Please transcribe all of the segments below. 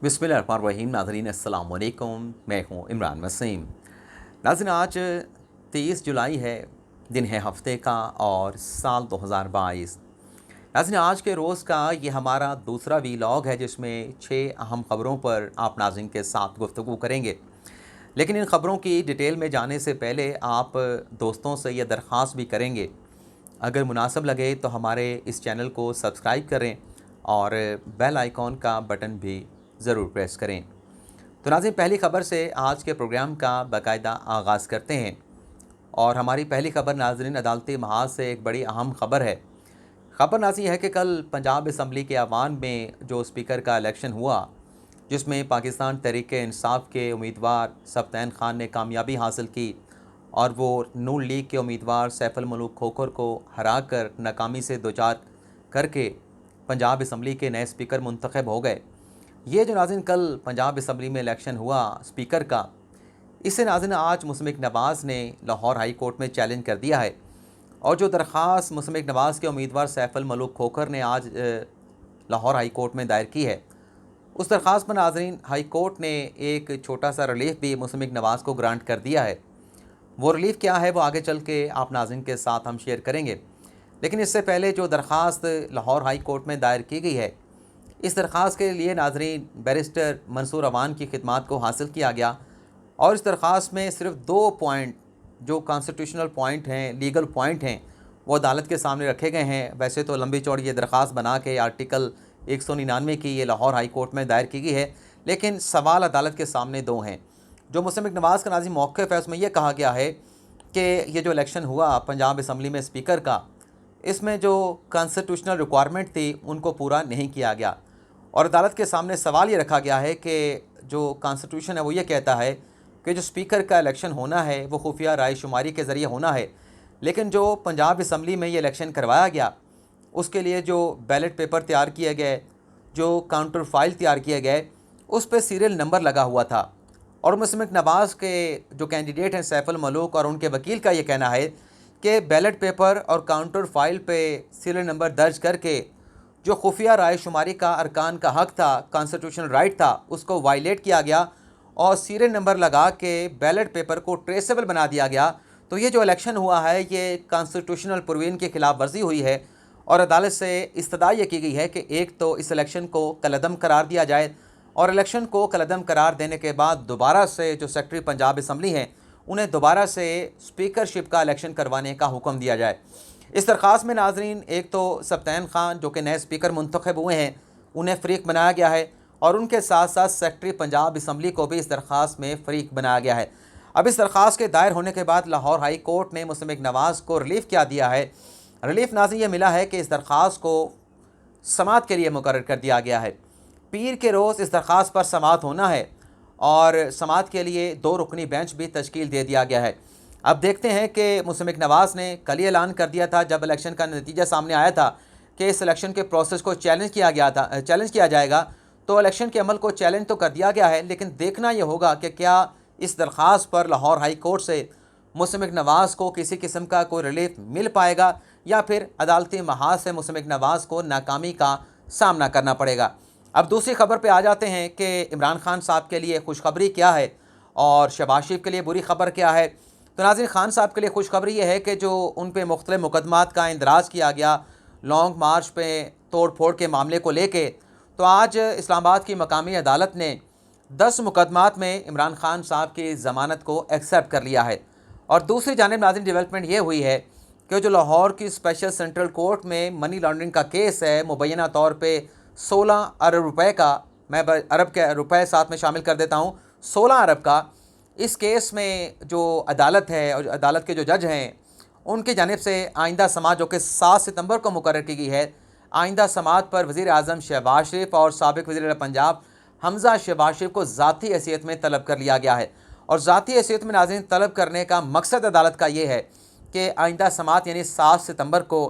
बिस्मिल्लाहिर्रहमानिर्रहीम। नाज़रीन अस्सलाम वालेकुम, मैं हूँ इमरान वसीम। नाज़रीन, आज 23 जुलाई है, दिन है हफ्ते का और साल 2022। नाज़रीन, आज के रोज़ का ये हमारा दूसरा वीलॉग है जिसमें 6 अहम ख़बरों पर आप नाज़रीन के साथ गुफ्तगू करेंगे। लेकिन इन ख़बरों की डिटेल में जाने से पहले आप दोस्तों से ये दरख्वास्त भी करेंगे, अगर मुनासिब लगे तो हमारे इस चैनल को सब्सक्राइब करें और बेल आइकॉन का बटन भी ज़रूर प्रेस करें। तो नाज़रीन, पहली ख़बर से आज के प्रोग्राम का बाकायदा आगाज़ करते हैं और हमारी पहली ख़बर नाज़रीन अदालती महाज से एक बड़ी अहम ख़बर है। ख़बर नाज़रीन है कि कल पंजाब असम्बली के ऐवान में जो स्पीकर का इलेक्शन हुआ, जिसमें पाकिस्तान तहरीक-ए-इंसाफ के उम्मीदवार सफ्तैन खान ने कामयाबी हासिल की और वो नून लीग के उम्मीदवार सैफुल मलूक खोखर को हरा कर नाकामी से दो चार करके पंजाब असम्बली के नए स्पीकर मुंतखब हो गए। ये जो नाज़रीन कल पंजाब असम्बली में इलेक्शन हुआ स्पीकर का, इसे नाज़रीन आज मुस्लिम नवाज़ ने लाहौर हाई कोर्ट में चैलेंज कर दिया है और जो दरख्वास्त मुस्लिम नवाज़ के उम्मीदवार सैफुल मलूक खोखर ने आज लाहौर हाई कोर्ट में दायर की है, उस दरख्वास्त पर नाज़रीन हाई कोर्ट ने एक छोटा सा रिलीफ भी मुस्लिम नवाज़ को ग्रांट कर दिया है। वो रिलीफ क्या है वो आगे चल के आप नाज़रीन के साथ हम शेयर करेंगे। लेकिन इससे पहले जो दरख्वास्त लाहौर हाई कोर्ट में दायर की गई है, इस दरख्वास्त के लिए नाज़रीन बैरिस्टर मंसूर अवान की खिदमात को हासिल किया गया और इस दरख्वास्त में सिर्फ 2 पॉइंट जो कॉन्स्टिट्यूशनल पॉइंट हैं, लीगल पॉइंट हैं, वो अदालत के सामने रखे गए हैं। वैसे तो लंबी चौड़ी ये दरख्वास्त बना के आर्टिकल 199 की ये लाहौर हाई कोर्ट में दायर की गई है, लेकिन सवाल अदालत के सामने 2 हैं। जो मुस्लिम नवाज़ का नाज़रीन मौक़िफ़ है उसमें यह कहा गया है कि ये जो इलेक्शन हुआ पंजाब असम्बली में स्पीकर का, इसमें जो कॉन्स्टिट्यूशनल रिक्वायरमेंट थी उनको पूरा नहीं किया गया और अदालत के सामने सवाल ये रखा गया है कि जो कॉन्स्टिट्यूशन है वो ये कहता है कि जो स्पीकर का इलेक्शन होना है वो खुफिया राय शुमारी के ज़रिए होना है, लेकिन जो पंजाब असम्बली में ये इलेक्शन करवाया गया उसके लिए जो बैलेट पेपर तैयार किए गए, जो काउंटर फाइल तैयार किए गए, उस पर सीरियल नंबर लगा हुआ था और मुस्लिम नवाज़ के जो कैंडिडेट हैं सैफुल मलूक और उनके वकील का ये कहना है कि बैलेट पेपर और काउंटर फाइल पे सीरियल नंबर दर्ज करके जो खुफिया राय शुमारी का अरकान का हक़ था, कॉन्स्टिट्यूशनल राइट था, उसको वायलेट किया गया और सीरियल नंबर लगा के बैलेट पेपर को ट्रेसेबल बना दिया गया। तो ये जो इलेक्शन हुआ है ये कॉन्स्टिट्यूशनल प्रोविज़न की खिलाफ वर्जी हुई है और अदालत से इस्तदा ये की गई है कि एक तो इस इलेक्शन को कलअदम करार दिया जाए और इलेक्शन को कलअदम करार देने के बाद दोबारा से जो सेक्रेटरी पंजाब असम्बली हैं उन्हें दोबारा से स्पीकरशिप का इलेक्शन करवाने का हुक्म दिया जाए। इस दरख्वास्त में नाज़रीन एक तो सफ्तैन खान जो कि नए स्पीकर मुंतखब हुए हैं उन्हें फ़रीक बनाया गया है और उनके साथ साथ सेक्रेटरी पंजाब असम्बली को भी इस दरख्वास्त में फ़रीक बनाया गया है। अब इस दरख्वास्त के दायर होने के बाद लाहौर हाई कोर्ट ने मुस्लिम नवाज़ को रिलीफ़ क्या दिया है। रिलीफ़ नाज़रीन ये मिला है कि इस दरख्वास्त को समाअत के लिए मुकर्रर कर दिया गया है। पीर के रोज़ इस दरख्वास्त पर समाअत होना है और समाअत के लिए 2 रुकनी बेंच भी तश्कील दे दिया गया है। अब देखते हैं कि मुस्लिम नवाज़ ने कल ही ऐलान कर दिया था जब इलेक्शन का नतीजा सामने आया था कि इस इलेक्शन के प्रोसेस को चैलेंज किया जाएगा। तो इलेक्शन के अमल को चैलेंज तो कर दिया गया है, लेकिन देखना यह होगा कि क्या इस दरख्वास्त पर लाहौर हाई कोर्ट से मुस्लिम नवाज़ को किसी किस्म का कोई रिलीफ मिल पाएगा या फिर अदालती महाज से मुस्लिम नवाज़ को नाकामी का सामना करना पड़ेगा। अब दूसरी खबर पे आ जाते हैं कि इमरान खान साहब के लिए खुशखबरी क्या है और शहबाज शरीफ के लिए बुरी खबर क्या है। तो नाज़रीन, खान साहब के लिए खुशखबरी ये है कि जो उन पे मुख्तलिफ मुकदमात का इंदराज किया गया लॉन्ग मार्च पे तोड़ फोड़ के मामले को लेके, तो आज इस्लामाबाद की मकामी अदालत ने 10 मुकदमात में इमरान खान साहब की ज़मानत को एक्सेप्ट कर लिया है। और दूसरी जानिब नाज़रीन डेवलपमेंट ये हुई है कि जो लाहौर की स्पेशल सेंट्रल कोर्ट में मनी लॉन्ड्रिंग का केस है मुबैना तौर पर 16 अरब रुपए का, मैं अरब के रुपए साथ में शामिल कर देता हूँ, 16 अरब का, इस केस में जो अदालत है और अदालत के जो जज हैं उनकी जानिब से आइंदा समाअत जो कि 7 सितंबर को मुकर्रर की गई है, आइंदा समाअत पर वज़ीर आज़म शहबाज शरीफ और साबिक़ वज़ीर पंजाब हमज़ा शहबाज शरीफ को ज़ाती हैसियत में तलब कर लिया गया है। और ज़ाती हैसियत में नाज़रीन तलब करने का मकसद अदालत का ये है कि आइंदा समाअत यानी 7 सितंबर को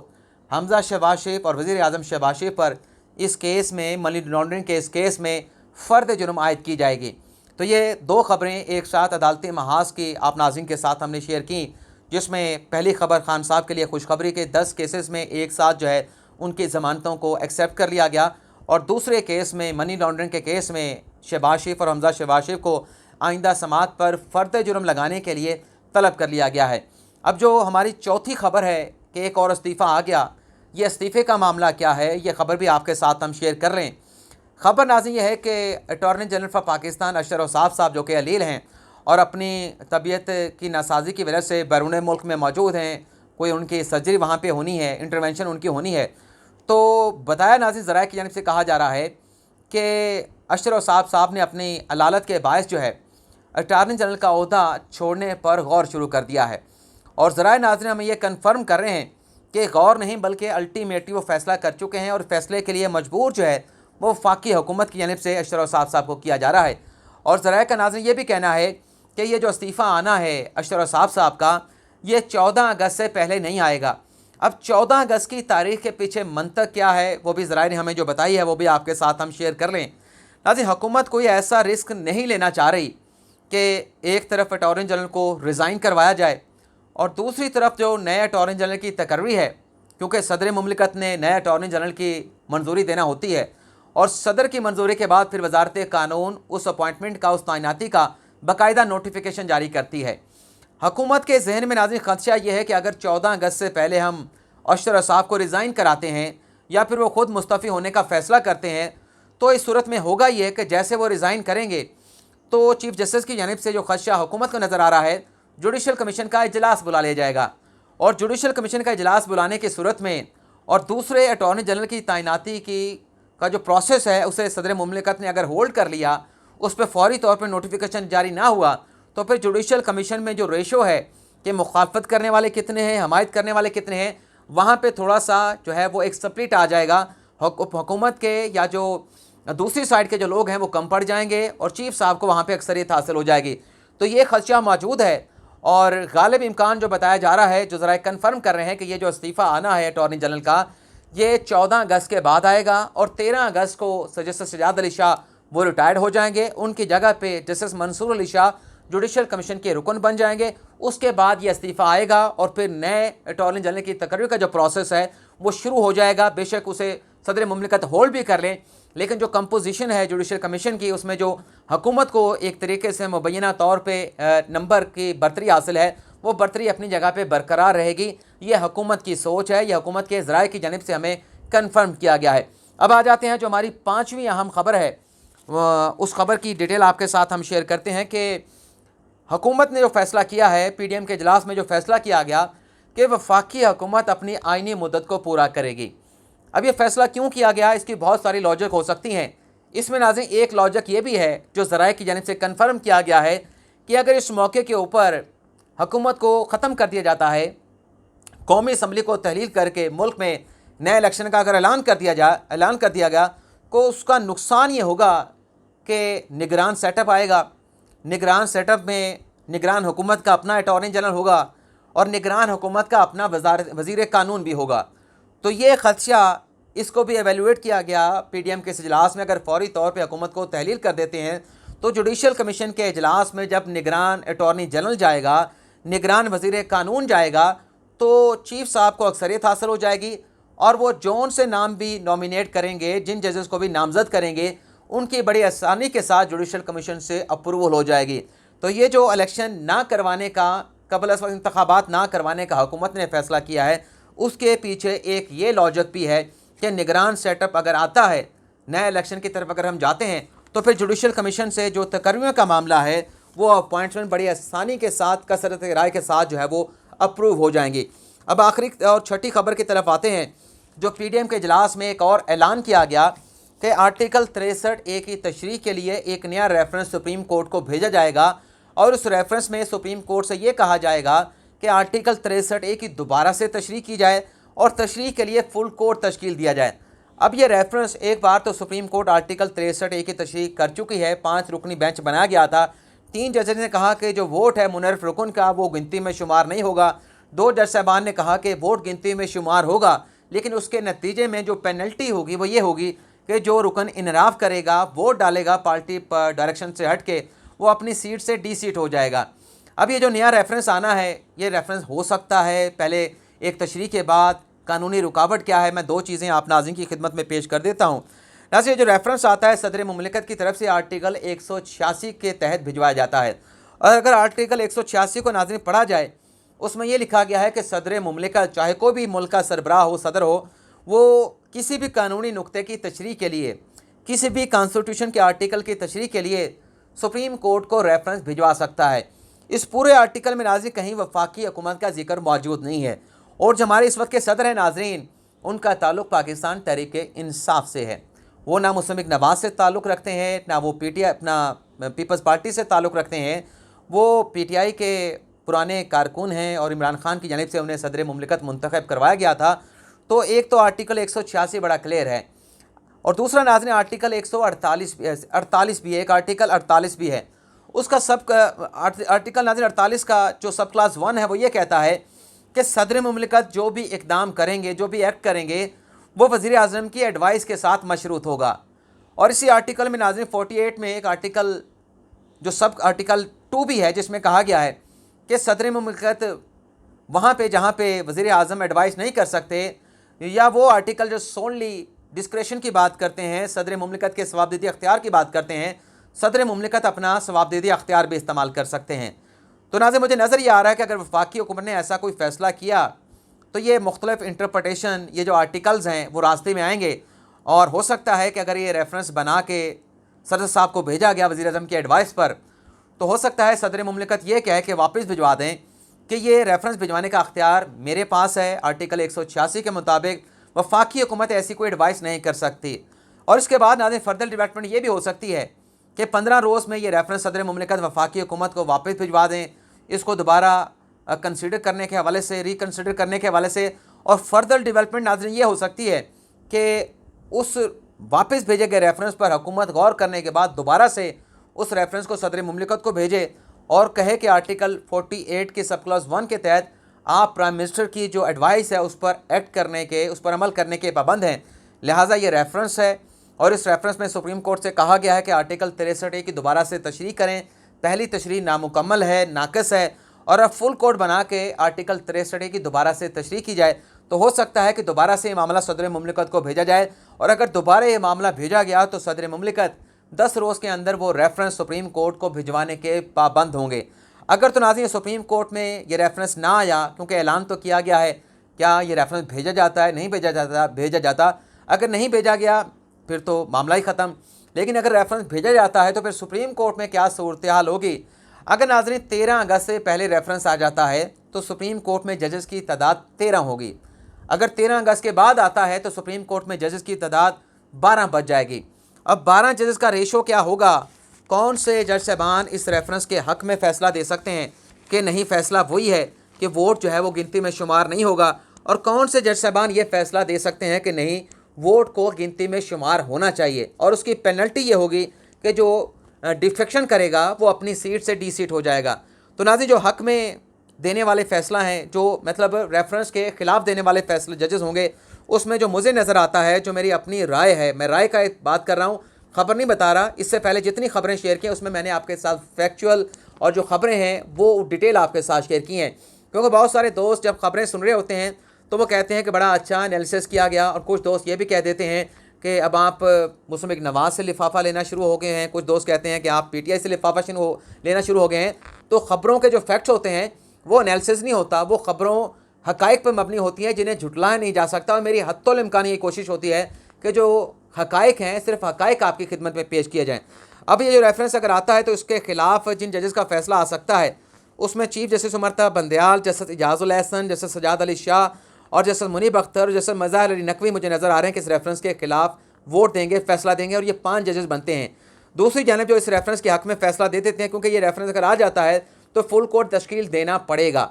हमज़ा शहबाज शरीफ और वज़ीर आज़म शहबाज शरीफ पर इस केस में मनी लॉन्ड्रिंग के इस केस में फ़र्द जुर्म आयद की जाएगी। तो ये 2 ख़बरें एक साथ अदालती महाज की आप नाज़रीन के साथ हमने शेयर की, जिसमें पहली ख़बर खान साहब के लिए खुशखबरी के 10 केसेस में एक साथ जो है उनकी ज़मानतों को एक्सेप्ट कर लिया गया और दूसरे केस में मनी लॉन्ड्रिंग के केस में शहबाज शरीफ और हमजा शहबाज शरीफ को आइंदा समाअत पर फ़र्द जुर्म लगाने के लिए तलब कर लिया गया है। अब जो हमारी चौथी खबर है कि एक और इस्तीफ़ा आ गया, ये इस्तीफ़े का मामला क्या है, ये ख़बर भी आपके साथ हम शेयर कर रहे हैं। ख़बर नाज़रीन ये है कि अटॉर्नी जनरल फॉर पाकिस्तान अशर औसाफ साहब जो कि अलील हैं और अपनी तबीयत की नासाजी की वजह से बैरून मुल्क में मौजूद हैं, कोई उनकी सर्जरी वहाँ पे होनी है, इंटरवेंशन उनकी होनी है, तो बताया नाज़रीन ज़राए की जानिब से कहा जा रहा है कि अशर औसाफ साहब ने अपनी अलालत के बायस जो है अटॉर्नी जनरल का ओहदा छोड़ने पर गौर शुरू कर दिया है। और ज़राए नाज़रीन हमें ये कन्फर्म कर रहे हैं कि गौर नहीं बल्कि अल्टीमेटली वो फ़ैसला कर चुके हैं और फैसले के लिए मजबूर जो है वो वफाकी हुकूमत की जानिब से अशर औसाफ साहब को किया जा रहा है। और ज़राए का नाज़रीन ये भी कहना है कि ये जो इस्तीफ़ा आना है अशर औसाफ साहब का, ये 14 अगस्त से पहले नहीं आएगा। अब 14 अगस्त की तारीख़ के पीछे मंतक क्या है वो भी ज़राए ने हमें जो बताई है वो भी आपके साथ हम शेयर कर लें। नाज़रीन हुकूमत कोई ऐसा रिस्क नहीं लेना चाह रही कि एक तरफ अटॉर्नी जनरल को रिज़ाइन करवाया जाए और दूसरी तरफ जो नए अटॉर्नी जनरल की तकर्री है, क्योंकि सदर मुमलिकत ने नए अटॉर्नी जनरल की मंजूरी देना होती है और सदर की मंजूरी के बाद फिर वजारत कानून उस अपॉइंटमेंट का, उस तैनाती का बाकायदा नोटिफिकेशन जारी करती है। हुकूमत के जहन में नाज़रीन खदशा ये है कि अगर 14 अगस्त से पहले हम अशर औसाफ को रिज़ाइन कराते हैं या फिर वो ख़ुद मुस्तफ़ी होने का फ़ैसला करते हैं, तो इस सूरत में होगा ये कि जैसे वो रिज़ाइन करेंगे तो चीफ़ जस्टिस की जानिब से जो खदशा हुकूमत को नज़र आ रहा है, जुडिशल कमीशन का इजलास बुला लिया जाएगा और जुडिशल कमीशन का इजलास बुलाने की सूरत में और दूसरे अटॉर्नी जनरल की तैनाती का जो प्रोसेस है उसे सदर मुमलिकत ने अगर होल्ड कर लिया, उस पर फौरी तौर पर नोटिफिकेशन जारी ना हुआ, तो फिर जुडिशल कमीशन में जो रेशो है कि मुखालफत करने वाले कितने हैं, हमायत करने वाले कितने हैं, वहाँ पे थोड़ा सा जो है वो एक स्प्लिट आ जाएगा। हुकूमत के या जो दूसरी साइड के जो लोग हैं वो कम पड़ जाएंगे और चीफ साहब को वहाँ पे अक्सरियत हासिल हो जाएगी। तो ये खदशा मौजूद है और गालिब इम्कान जो बताया जा रहा है, जो ज़रा कन्फर्म कर रहे हैं कि ये जो इस्तीफ़ा आना है अटॉर्नी जनरल का, ये 14 अगस्त के बाद आएगा और 13 अगस्त को जस्टिस सजाद अली शाह वो रिटायर्ड हो जाएंगे। उनकी जगह पे justice Mansoor Ali Shah judicial commission के रुकन बन जाएंगे। उसके बाद ये इस्तीफ़ा आएगा और फिर नए अटॉर्नी जनरल की तकर्री का जो प्रोसेस है वो शुरू हो जाएगा। बेशक उसे सदर मुमलिकत होल्ड भी कर लें, लेकिन जो कंपोजिशन है जुडिशल कमीशन की, उसमें जो हुकूमत को एक तरीके से मुबैना तौर पर नंबर की बरतरी हासिल है, वो बरतरी अपनी जगह पे बरकरार रहेगी। ये हुकूमत की सोच है, ये हुकूमत के ज़राए की जानिब से हमें कन्फर्म किया गया है। अब आ जाते हैं जो हमारी 5वीं अहम खबर है, उस खबर की डिटेल आपके साथ हम शेयर करते हैं कि हुकूमत ने जो फ़ैसला किया है, PDM के इजलास में जो फ़ैसला किया गया कि वफाकी हुकूमत अपनी आइनी मुद्दत को पूरा करेगी। अब ये फ़ैसला क्यों किया गया, इसकी बहुत सारी लॉजिक हो सकती हैं। इसमें नाज़रीन एक लॉजिक ये भी है जो ज़राए की जानिब से कन्फर्म किया गया है कि अगर इस मौके के ऊपर हुकूमत को ख़त्म कर दिया जाता है, कौमी असम्बली को तहलील करके मुल्क में नए इलेक्शन का अगर ऐलान कर दिया गया, तो उसका नुकसान ये होगा कि निगरान सेटअप आएगा। निगरान सेटअप में निगरान हुकूमत का अपना अटॉर्नी जनरल होगा और निगरान हुकूमत का अपना वज़ीर कानून भी होगा। तो ये खदशा, इसको भी एवेलुएट किया गया PDM के इजलास में। अगर फौरी तौर पे हुकूमत को तहलील कर देते हैं तो जुडिशल कमीशन के इजलास में जब निगरान अटॉर्नी जनरल जाएगा, निगरान वज़ीर कानून जाएगा, तो चीफ साहब को अक्सरियत हासिल हो जाएगी और वो जोन से नाम भी नॉमिनेट करेंगे, जिन जजेस को भी नामज़द करेंगे उनकी बड़ी आसानी के साथ जुडिशल कमीशन से अप्रूवल हो जाएगी। तो ये जो इलेक्शन ना करवाने का, कबल इंतखाबात ना करवाने का हुकूमत ने फ़ैसला किया है, उसके पीछे एक ये लॉजिक भी है कि निगरान सेटअप अगर आता है, नए इलेक्शन की तरफ अगर हम जाते हैं, तो फिर जुडिशल कमीशन से जो तकर्रियों का मामला है वो अपॉइंटमेंट बड़ी आसानी के साथ, कसरत राय के साथ जो है वो अप्रूव हो जाएंगी। अब आखिरी और छठी खबर की तरफ आते हैं, जो PDM के इजलास में एक और ऐलान किया गया कि आर्टिकल 63A की तशरीह के लिए एक नया रेफरेंस सुप्रीम कोर्ट को भेजा जाएगा और उस रेफरेंस में सुप्रीम कोर्ट से ये कहा जाएगा कि आर्टिकल 63A की दोबारा से तशरीह की जाए और तशरीह के लिए फुल कोर्ट तश्कील दिया जाए। अब ये रेफरेंस एक बार तो सुप्रीम कोर्ट आर्टिकल 63A की तशरीह कर चुकी है, 5 रुकनी बेंच बनाया गया था। 3 जजेस ने कहा कि जो वोट है मुनर्रफ रुकन का वो गिनती में शुमार नहीं होगा। 2 जज साहबान ने कहा कि वोट गिनती में शुमार होगा, लेकिन उसके नतीजे में जो पेनल्टी होगी वो ये होगी कि जो रुकन इनराफ करेगा, वोट डालेगा पार्टी पर डायरेक्शन से हट के, वो अपनी सीट से डी-सीट हो जाएगा। अब ये जो नया रेफरेंस आना है, ये रेफरेंस हो सकता है पहले एक तशरीह के बाद कानूनी रुकावट क्या है, मैं 2 चीज़ें आप नाज़रीन की खिदमत में पेश कर देता हूँ। नाज़रीन, जो रेफरेंस आता है सदर मुमलिकत की तरफ से आर्टिकल 186 के तहत भिजवाया जाता है। और अगर आर्टिकल 186 को नाज़रीन पढ़ा जाए, उसमें यह लिखा गया है कि सदर मुमलिकत, चाहे कोई भी मुल्क का सरबराह हो, सदर हो, वो किसी भी कानूनी नुक्ते की तशरीह के लिए, किसी भी कॉन्स्टिट्यूशन के आर्टिकल की तशरीह के लिए सुप्रीम कोर्ट को रेफरेंस भिजवा सकता है। इस पूरे आर्टिकल में नाज़रीन कहीं वफाकी हुकूमत का जिक्र मौजूद नहीं है। और जो हमारे इस वक्त के सदर हैं नाज़रीन, उनका ताल्लुक़ पाकिस्तान तहरीक इंसाफ से है। वो ना मुस्लिम लीग नवाज़ से ताल्लुक़ रखते हैं, ना वो PTI अपना पीपल्स पार्टी से ताल्लुक़ रखते हैं। वो PTI के पुराने कारकुन हैं और इमरान खान की जानिब से उन्हें सदर मुमलिकत मुंतखब करवाया गया था। तो एक तो आर्टिकल 186 बड़ा क्लियर है, और दूसरा नाज़रीन आर्टिकल 148 भी है, एक आर्टिकल 48 भी है। उसका सब आर्टिकल नाज़रीन 48 का जो सब क्लास 1 है वो ये कहता है कि सदर मुमलिकत जो भी इक़दाम करेंगे, जो भी एक्ट करेंगे, वो वज़ीर आज़म की एडवाइस के साथ मशरूत होगा। और इसी आर्टिकल में नाज़रीन 48 में एक आर्टिकल जो सब आर्टिकल 2 भी है, जिसमें कहा गया है कि सदर मुमलिकत वहाँ पे जहाँ पे वज़ीर आज़म एडवाइस नहीं कर सकते, या वो आर्टिकल जो सोनली डिस्क्रेशन की बात करते हैं, सदर मुमलिकत के सवाबदीदी अख्तियार की बात करते हैं, सदर मुमलिकत अपना सवाबदीदी अख्तियार भी इस्तेमाल कर सकते हैं। तो नाज़रीन, मुझे नज़र ये आ रहा है कि अगर वफाकी हुकूमत ने ऐसा कोई फ़ैसला किया तो ये मुख्तलिफ़ इंटरप्रटेशन, ये जो आर्टिकल्स हैं वो रास्ते में आएंगे। और हो सकता है कि अगर ये रेफरेंस बना के सदर साहब को भेजा गया वज़ीर आज़म की एडवाइस पर, तो हो सकता है सदर मुमलिकत ये कहे कि वापस भिजवा दें कि ये रेफरेंस भिजवाने का अख्तियार मेरे पास है। आर्टिकल 186 के मुताबिक वफाकी हुकूमत ऐसी कोई एडवाइस नहीं कर सकती। और इसके बाद नाज़रीन फर्दर डेवलपमेंट ये भी हो सकती है कि 15 रोज़ में ये रेफरेंस सदर मुमलिकत वफाकी हुकूमत को वापस भिजवा दें, इसको दोबारा कंसीडर करने के हवाले से, रिकन्सिडर करने के हवाले से। और फर्दर डेवलपमेंट नाज़रीन ये हो सकती है कि उस वापस भेजे गए रेफरेंस पर हुकूमत गौर करने के बाद दोबारा से उस रेफरेंस को सदर मुमलिकत को भेजे और कहे कि आर्टिकल 48 के सब क्लॉज 1 के तहत आप प्राइम मिनिस्टर की जो एडवाइस है उस पर एक्ट करने के, उस पर अमल करने के पाबंद हैं। लिहाजा ये रेफरेंस है, और इस रेफरेंस में सुप्रीम कोर्ट से कहा गया है कि आर्टिकल 63 की दोबारा से तशरीह करें। पहली तशरीह नामुकम्मल है, नाक़िस है, और अब फुल कोड बना के आर्टिकल 63 की दोबारा से तशरीह की जाए तो हो सकता है कि दोबारा से ये मामला सदर मुमलिकत को भेजा जाए। और अगर दोबारा ये मामला भेजा गया तो सदर मुमलिकत 10 रोज़ के अंदर वो रेफरेंस सुप्रीम कोर्ट को भिजवाने के पाबंद होंगे। अगर तो नाज़रीन सुप्रीम कोर्ट में ये रेफरेंस ना आया, क्योंकि ऐलान तो किया गया है, क्या ये रेफरेंस भेजा जाता है, नहीं भेजा जाता। अगर नहीं भेजा गया फिर तो मामला ही ख़त्म। लेकिन अगर रेफरेंस भेजा जाता है तो फिर सुप्रीम कोर्ट में क्या सूरत हाल होगी। अगर नाज़रीन 13 अगस्त से पहले रेफरेंस आ जाता है तो सुप्रीम कोर्ट में जजेस की तादाद 13 होगी। अगर 13 अगस्त के बाद आता है तो सुप्रीम कोर्ट में जजेस की तादाद 12 बच जाएगी। अब 12 जजेस का रेशो क्या होगा, कौन से जज साहबान इस रेफरेंस के हक़ में फ़ैसला दे सकते हैं कि नहीं, फ़ैसला वही है कि वोट जो है वो गिनती में शुमार नहीं होगा, और कौन से जज साहबान ये फ़ैसला दे सकते हैं कि नहीं, वोट को गिनती में शुमार होना चाहिए, और उसकी पेनल्टी ये होगी कि जो डिफेक्शन करेगा वो अपनी सीट से डीसीट हो जाएगा। तो नाज़रीन, जो हक़ में देने वाले फ़ैसला हैं, जो मतलब रेफरेंस के ख़िलाफ़ देने वाले फ़ैसले जजेस होंगे, उसमें जो मुझे नज़र आता है, जो मेरी अपनी राय है, मैं राय का बात कर रहा हूँ, ख़बर नहीं बता रहा। इससे पहले जितनी ख़बरें शेयर की हैं उसमें मैंने आपके साथ फैक्चुअल और जो ख़बरें हैं वो डिटेल आपके साथ शेयर की हैं, क्योंकि बहुत सारे दोस्त जब ख़बरें सुन रहे होते हैं तो वो कहते हैं कि बड़ा अच्छा एनालिसिस किया गया, और कुछ दोस्त ये भी कह देते हैं कि अब आप मुस्लिम लीग नवाज़ से लिफाफा लेना शुरू हो गए हैं, कुछ दोस्त कहते हैं कि आप PTI से लिफाफा लेना शुरू हो गए हैं। तो ख़बरों के जो फैक्ट्स होते हैं वो एनालिसिस नहीं होता, वो ख़बरों हक़ाइक़ पर मबनी होती हैं जिन्हें झुटलाया नहीं जा सकता। और मेरी हत्तुल इम्कान ये कोशिश होती है कि जो हक़ाइक़ हैं सिर्फ हक़ाइक़ आपकी खिदमत में पेश किए जाएँ। अब ये जो रेफरेंस अगर आता है तो इसके ख़िलाफ़ जिन जजेस का फ़ैसला आ सकता है उसमें chief justice Umar Bandial, justice Ijazul Ahsan, justice Sajjad Ali Shah और जस्टिस मुनीब अख्तर और जस्टिस मज़ाहिर अली नकवी मुझे नज़र आ रहे हैं कि इस रेफरेंस के ख़िलाफ़ वोट देंगे, फ़ैसला देंगे, और ये 5 जजेस बनते हैं। दूसरी जानब जो इस रेफरेंस के हक़ में फ़ैसला दे देते हैं, क्योंकि ये रेफरेंस अगर आ जाता है तो फुल कोर्ट तश्कील देना पड़ेगा।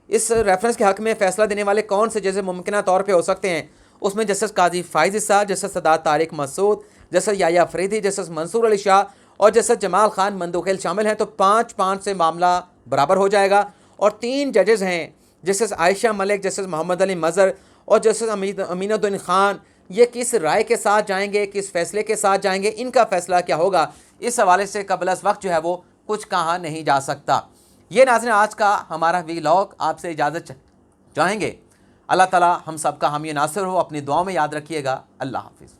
इस रेफरेंस के हक़ में फ़ैसला देने वाले कौन से जजेस मुमकिन तौर पर हो सकते हैं, उसमें जस्टिस काजी फ़ाइज़ इसा, जस्टिस सदात तारिक मसूद, जस्टिस याया अफरीदी, जस्टिस मंसूर अली शाह और जस्टिस जमाल खान मंदोखेल शामिल हैं। तो 5-5 से मामला बराबर हो जाएगा। और 3 जजेस हैं, जस्टिस आयशा मलिक, जस्टिस मोहम्मद अली मज़हर और जस्टिस अमीनुद्दीन खान, ये किस राय के साथ जाएंगे, किस फैसले के साथ जाएंगे, इनका फ़ैसला क्या होगा, इस हवाले से कबल अज़ वक्त जो है वो कुछ कहा नहीं जा सकता। ये नाज़रीन आज का हमारा व्लॉग, आपसे इजाज़त चाहेंगे। अल्लाह ताला हम सब का हामी नासिर हो। अपनी दुआ में याद रखिएगा। अल्लाह हाफ़िज़।